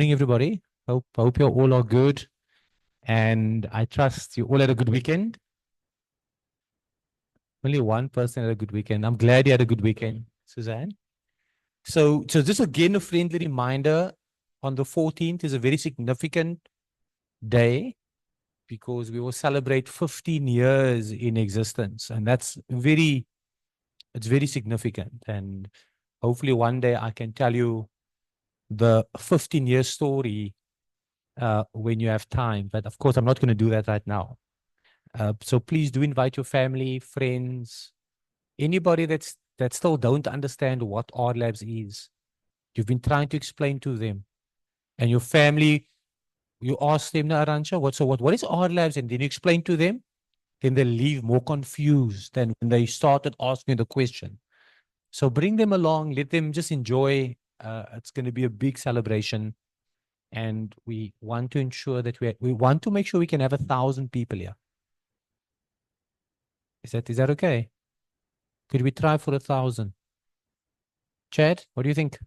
morning, everybody. Hope you all are good. And I trust you all had a good weekend. Only one person had a good weekend. I'm glad you had a good weekend, Suzanne. So just again, a friendly reminder, on the 14th is a very significant day because we will celebrate 15 years in existence. And it's very significant. And hopefully one day I can tell you the 15-year story when you have time. But of course, I'm not going to do that right now. So please do invite your family, friends, anybody that still don't understand what RLabs is. You've been trying to explain to them. And your family, you ask them, "Na Arantxa, what is RLabs?" And then you explain to them, then they leave more confused than when they started asking the question. So bring them along, let them just enjoy. It's going to be a big celebration. And we want to ensure that we want to make sure we can have 1,000 people here. Is that okay? Could we try for 1,000? Chad, what do you think?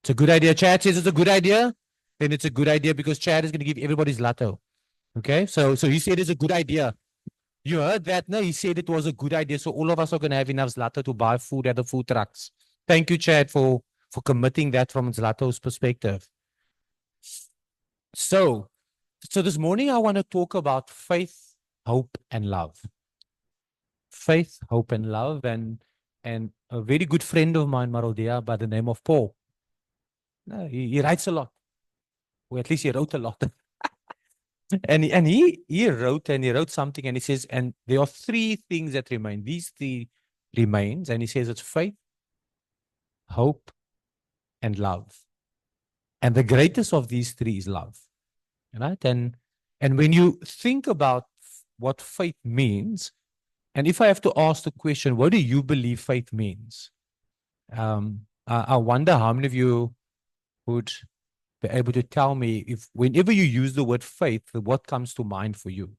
It's a good idea. Chad says it's a good idea. Then it's a good idea because Chad is going to give everybody's lotto. Okay, so he said it's a good idea. You heard that? No, he said it was a good idea. So all of us are going to have enough zlato to buy food at the food trucks. Thank you, Chad, for committing that from Zlato's perspective. So this morning I want to talk about faith, hope, and love. Faith, hope, and love, and a very good friend of mine, Marodea, by the name of Paul. He writes a lot, or at least he wrote a lot. and he wrote something, and he says, and there are three things that remain. These three remains, and he says it's faith, hope, and love. And the greatest of these three is love. Right? And when you think about what faith means, and if I have to ask the question, what do you believe faith means? I wonder how many of you would be able to tell me if whenever you use the word faith, what comes to mind for you?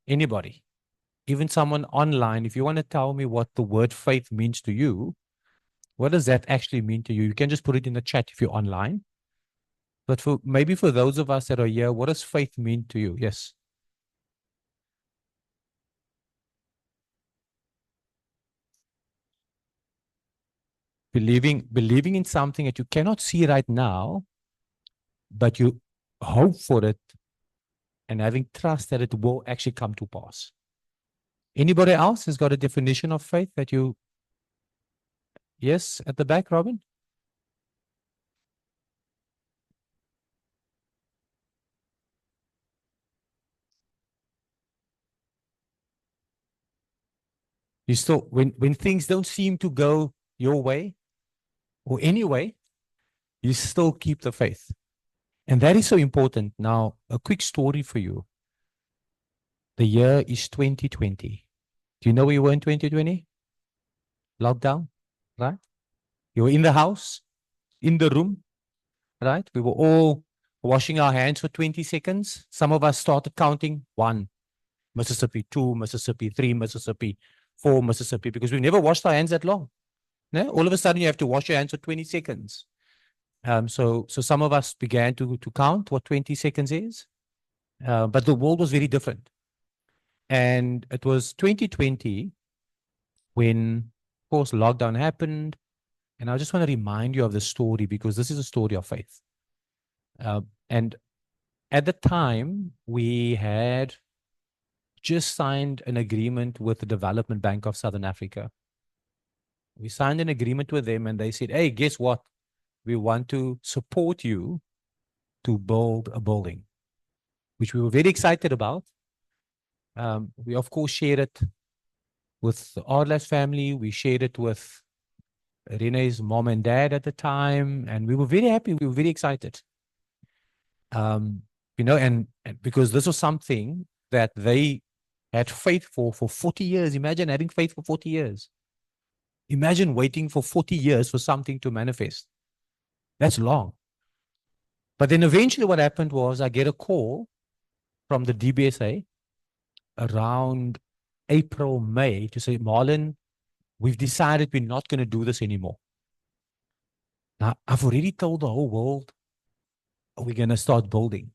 Anybody? Even someone online, if you want to tell me what the word faith means to you, what does that actually mean to you? You can just put it in the chat if you're online. But maybe for those of us that are here, what does faith mean to you? Yes. Believing in something that you cannot see right now, but you hope for it and having trust that it will actually come to pass. Anybody else has got a definition of faith that you... Yes, at the back, Robin? You still, when things don't seem to go your way or any way, you still keep the faith. And that is so important. Now, a quick story for you. The year is 2020. Do you know where you were in 2020? Lockdown, right? You were in the house, in the room, right? We were all washing our hands for 20 seconds. Some of us started counting 1, Mississippi, 2, Mississippi, 3, Mississippi, 4, Mississippi, because we've never washed our hands that long. No? All of a sudden, you have to wash your hands for 20 seconds. So some of us began to count what 20 seconds is, but the world was very different. And it was 2020 when, of course, lockdown happened. And I just want to remind you of the story because this is a story of faith. And at the time, we had just signed an agreement with the Development Bank of Southern Africa. We signed an agreement with them and they said, hey, guess what? We want to support you to build a building, which we were very excited about. We, of course, shared it with the RLabs family. We shared it with Rene's mom and dad at the time, and we were very happy. We were very excited. You know, and because this was something that they had faith for 40 years. Imagine having faith for 40 years. Imagine waiting for 40 years for something to manifest. That's long. But then eventually what happened was I get a call from the DBSA around April, May to say, Marlon, we've decided we're not going to do this anymore. Now, I've already told the whole world we're going to start building.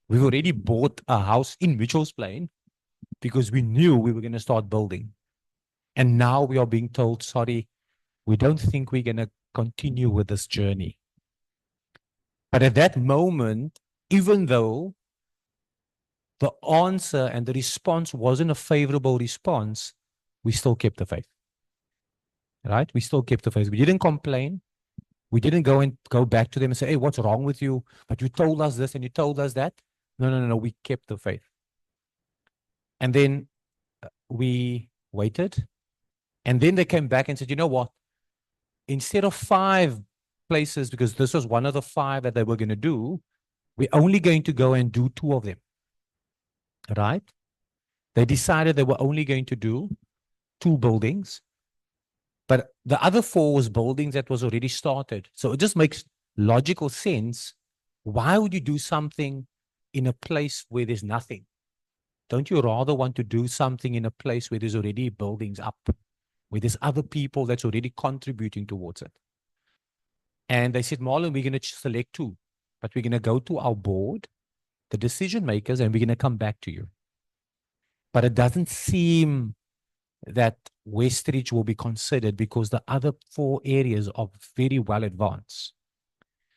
We've already bought a house in Mitchell's Plain because we knew we were going to start building. And now we are being told, sorry, we don't think we're going to continue with this journey. But at that moment, even though the answer and the response wasn't a favorable response, we still kept the faith. Right? We still kept the faith. We didn't complain. We didn't go back to them and say, hey, what's wrong with you? But you told us this and you told us that. No. We kept the faith. And then we waited. And then they came back and said, you know what? Instead of 5 places, because this was one of the 5 that they were going to do, we're only going to go and do 2 of them. Right? They decided they were only going to do 2 buildings. But the other 4 was buildings that was already started. So it just makes logical sense. Why would you do something in a place where there's nothing? Don't you rather want to do something in a place where there's already buildings up, where there's other people that's already contributing towards it? And they said, Marlon, we're going to select 2, but we're going to go to our board, the decision makers, and we're going to come back to you. But it doesn't seem that Westridge will be considered because the other 4 areas are very well advanced.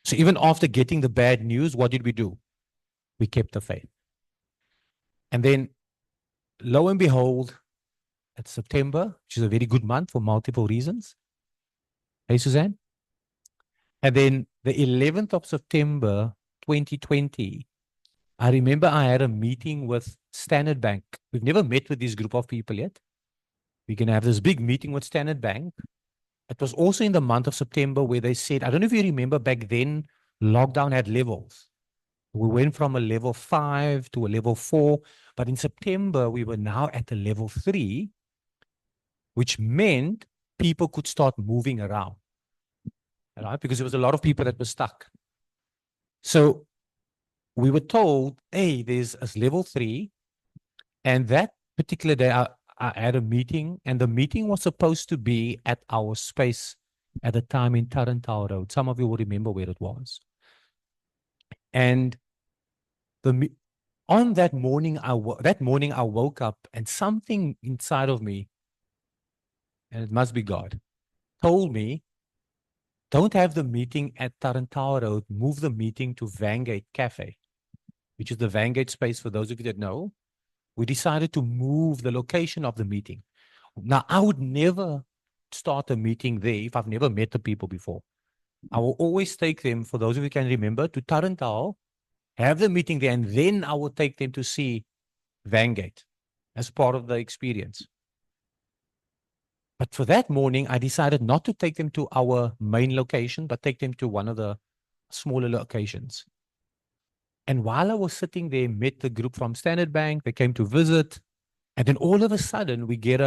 So even after getting the bad news, what did we do? We kept the faith. And then, lo and behold, it's September, which is a very good month for multiple reasons. Hey, Suzanne? And then the 11th of September, 2020, I remember I had a meeting with Standard Bank. We've never met with this group of people yet. We're going to have this big meeting with Standard Bank. It was also in the month of September where they said, I don't know if you remember back then, lockdown had levels. We went from a level 5 to a level 4, but in September, we were now at a level 3, which meant people could start moving around, right? Because there was a lot of people that were stuck. So we were told, hey, there's a level 3, and that particular day, I had a meeting, and the meeting was supposed to be at our space at the time in Tarrantau Road. Some of you will remember where it was. And on that morning, I woke up, and something inside of me, and it must be God, told me, don't have the meeting at Tarrantau Road, move the meeting to Vangate Cafe, which is the Vangate space for those of you that know. We decided to move the location of the meeting. Now, I would never start a meeting there if I've never met the people before. I will always take them, for those of you who can remember, to Tarrantau, have the meeting there, and then I will take them to see Vangate as part of the experience. But for that morning, I decided not to take them to our main location, but take them to one of the smaller locations. And while I was sitting there, met the group from Standard Bank, they came to visit. And then all of a sudden, we get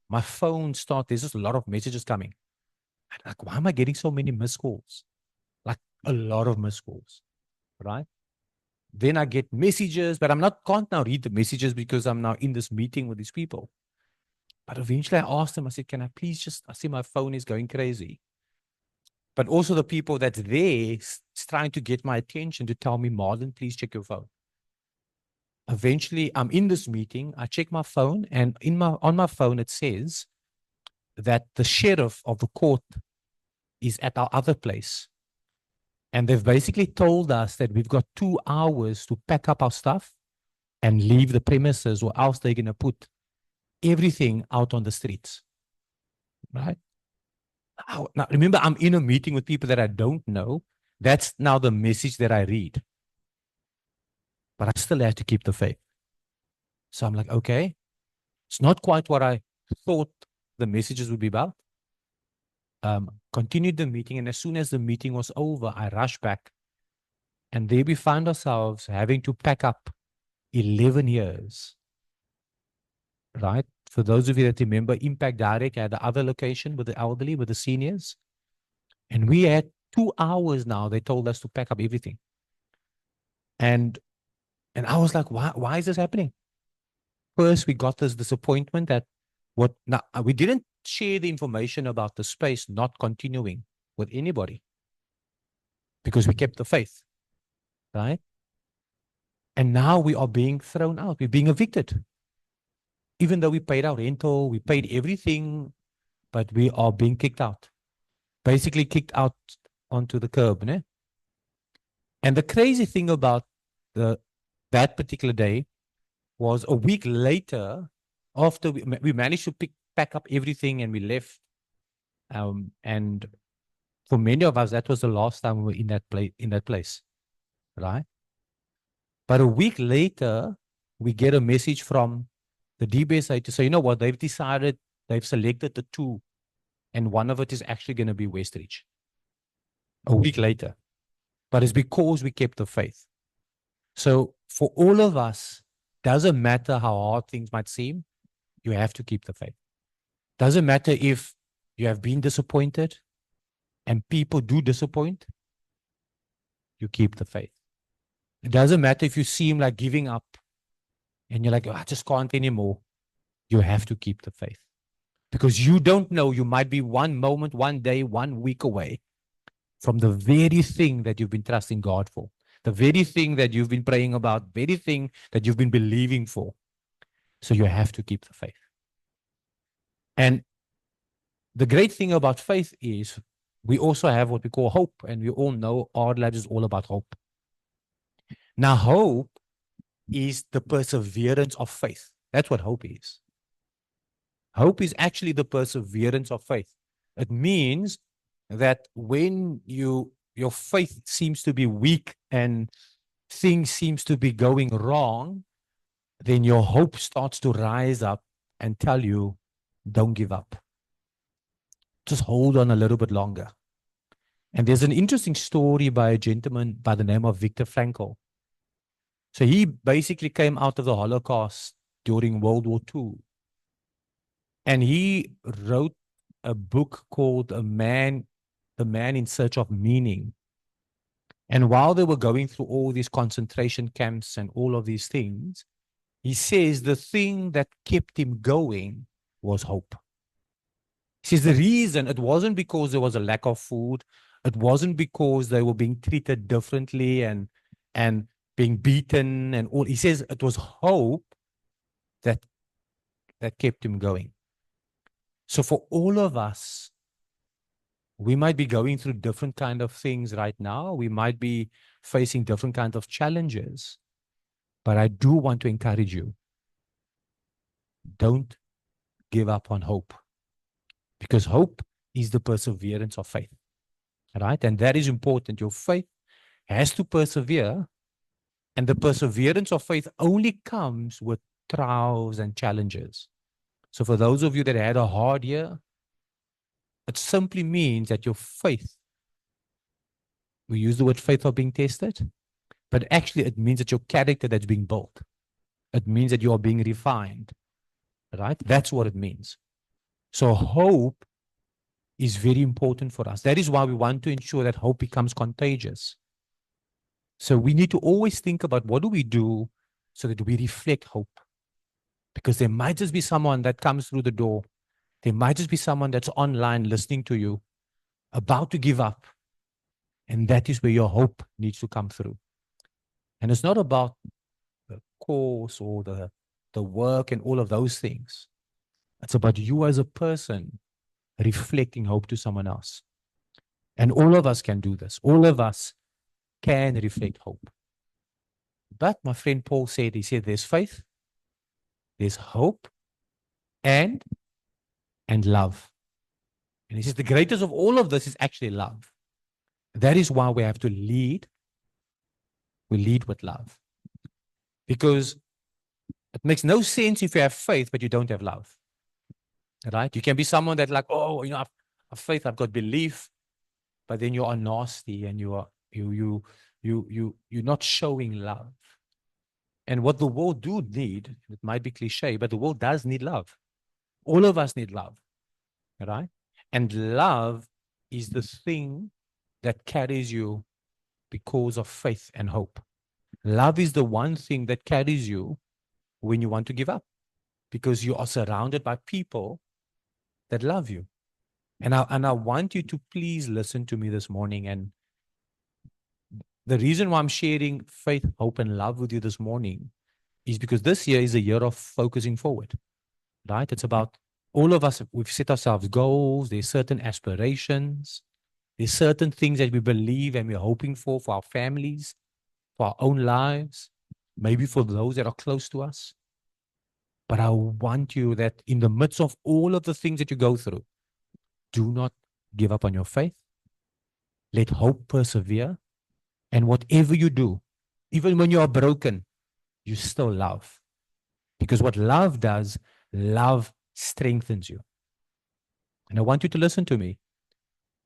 my phone there's just a lot of messages coming. I'm like, why am I getting so many missed calls? Like a lot of missed calls, right? Then I get messages, but can't now read the messages because I'm now in this meeting with these people. But eventually I asked them, I said, can I please I see my phone is going crazy. But also the people that's there trying to get my attention to tell me, Marlon, please check your phone. Eventually, I'm in this meeting. I check my phone, and on my phone, it says that the sheriff of the court is at our other place. And they've basically told us that we've got 2 hours to pack up our stuff and leave the premises, or else they're going to put everything out on the streets. Right? Now, remember, I'm in a meeting with people that I don't know. That's now the message that I read. But I still have to keep the faith. So I'm like, okay, it's not quite what I thought the messages would be about. Continued the meeting, and as soon as the meeting was over, I rushed back. And there we found ourselves having to pack up 11 years. Right? For those of you that remember, Impact Direct had the other location with the elderly, with the seniors. And we had 2 hours now, they told us to pack up everything. And I was like, why is this happening? First, we got this disappointment that we didn't share the information about the space not continuing with anybody because we kept the faith. right? And now we are being thrown out. We're being evicted. Even though we paid our rental, we paid everything, but we are being kicked out. Basically kicked out onto the curb. Né? And the crazy thing about that particular day was a week later, after we managed to pack up everything and we left. And for many of us, that was the last time we were in that place, right? But a week later, we get a message from the DBSA to say, you know what, they've decided, they've selected the two, and one of it is actually going to be Westridge. A week later. But it's because we kept the faith. So for all of us, doesn't matter how hard things might seem, you have to keep the faith. Doesn't matter if you have been disappointed, and people do disappoint, you keep the faith. It doesn't matter if you seem like giving up and you're like, oh, I just can't anymore. You have to keep the faith. Because you don't know, you might be one moment, one day, 1 week away from the very thing that you've been trusting God for, the very thing that you've been praying about, very thing that you've been believing for. So you have to keep the faith. And the great thing about faith is we also have what we call hope, and we all know RLabs is all about hope. Now, hope is the perseverance of faith. That's what hope is. Hope is actually the perseverance of faith. It means that when your faith seems to be weak and things seems to be going wrong, then your hope starts to rise up and tell you, don't give up. Just hold on a little bit longer. And there's an interesting story by a gentleman by the name of Viktor Frankl. So he basically came out of the Holocaust during World War II. And he wrote a book called The Man in Search of Meaning. And while they were going through all these concentration camps and all of these things, he says the thing that kept him going was hope. He says the reason, it wasn't because there was a lack of food. It wasn't because they were being treated differently and being beaten and all. He says it was hope that kept him going. So for all of us, we might be going through different kind of things right now. We might be facing different kinds of challenges. But I do want to encourage you. Don't give up on hope. Because hope is the perseverance of faith. Right? And that is important. Your faith has to persevere. And the perseverance of faith only comes with trials and challenges. So for those of you that had a hard year, it simply means that your faith, we use the word faith of being tested, but actually it means that your character that's being built. It means that you are being refined, right? That's what it means. So hope is very important for us. That is why we want to ensure that hope becomes contagious. So we need to always think about what do we do so that we reflect hope. Because there might just be someone that comes through the door. There might just be someone that's online listening to you, about to give up. And that is where your hope needs to come through. And it's not about the course or the work and all of those things. It's about you as a person reflecting hope to someone else. And all of us can do this. All of us can reflect hope. But my friend Paul said, he said, there's faith, there's hope, and love. And he says the greatest of all of this is actually love. That is why we have to lead. We lead with love. Because it makes no sense if you have faith, but you don't have love. Right? You can be someone that like, oh, you know, I've faith, I've got belief, but then you are nasty and you're not showing love. And what the world do need, it might be cliche, but the world does need love. All of us need love. Right? And love is the thing that carries you because of faith and hope. Love is the one thing that carries you when you want to give up, because you are surrounded by people that love you. And I want you to please listen to me this morning. And the reason why I'm sharing faith, hope, and love with you this morning is because this year is a year of focusing forward, right? It's about all of us, we've set ourselves goals, there's certain aspirations, there's certain things that we believe and we're hoping for our families, for our own lives, maybe for those that are close to us. But I want you that in the midst of all of the things that you go through, do not give up on your faith. Let hope persevere. And whatever you do, even when you are broken, you still love. Because what love does, love strengthens you. And I want you to listen to me.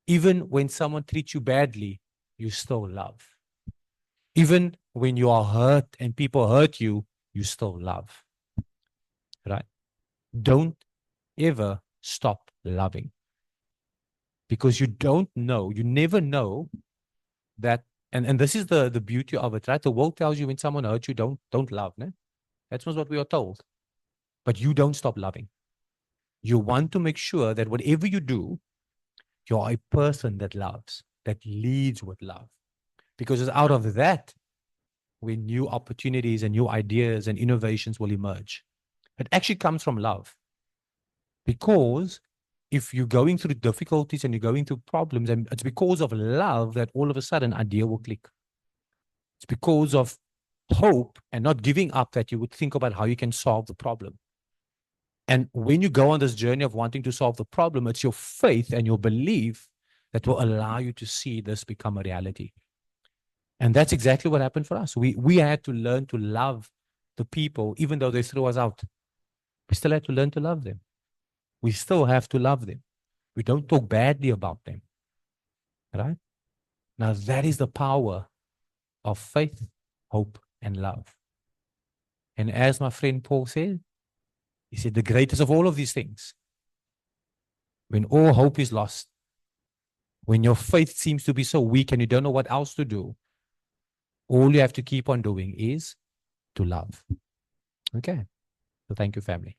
Even when someone treats you badly, you still love. Even when you are hurt and people hurt you, you still love. Right? Don't ever stop loving. Because you don't know, you never know that, and this is the beauty of it, right? The world tells you when someone hurts you, don't love. Ne? That's what we are told. But you don't stop loving. You want to make sure that whatever you do, you're a person that loves, that leads with love. Because it's out of that when new opportunities and new ideas and innovations will emerge. It actually comes from love. Because if you're going through difficulties and you're going through problems, and it's because of love that all of a sudden an idea will click. It's because of hope and not giving up that you would think about how you can solve the problem. And when you go on this journey of wanting to solve the problem, it's your faith and your belief that will allow you to see this become a reality. And that's exactly what happened for us. We had to learn to love the people, even though they threw us out. We still had to learn to love them. We still have to love them. We don't talk badly about them. Right? Now, that is the power of faith, hope, and love. And as my friend Paul said, he said, the greatest of all of these things, when all hope is lost, when your faith seems to be so weak and you don't know what else to do, all you have to keep on doing is to love. Okay. So thank you, family.